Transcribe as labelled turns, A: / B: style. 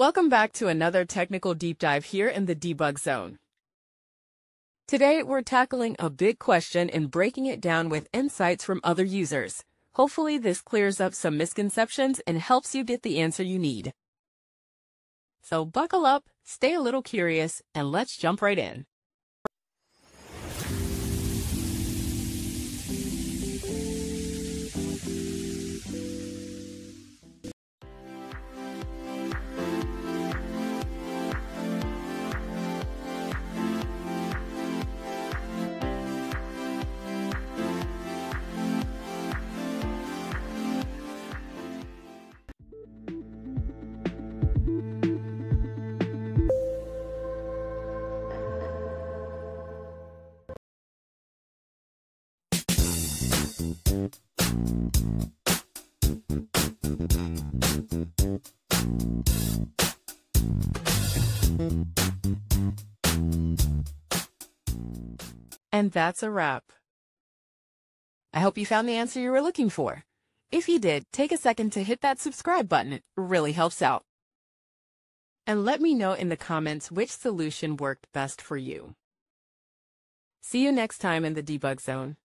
A: Welcome back to another technical deep dive here in the debug zone. Today, we're tackling a big question and breaking it down with insights from other users. Hopefully, this clears up some misconceptions and helps you get the answer you need. So buckle up, stay a little curious, and let's jump right in. And that's a wrap. I hope you found the answer you were looking for. If you did, take a second to hit that subscribe button. It really helps out. And let me know in the comments which solution worked best for you. See you next time in the debug zone.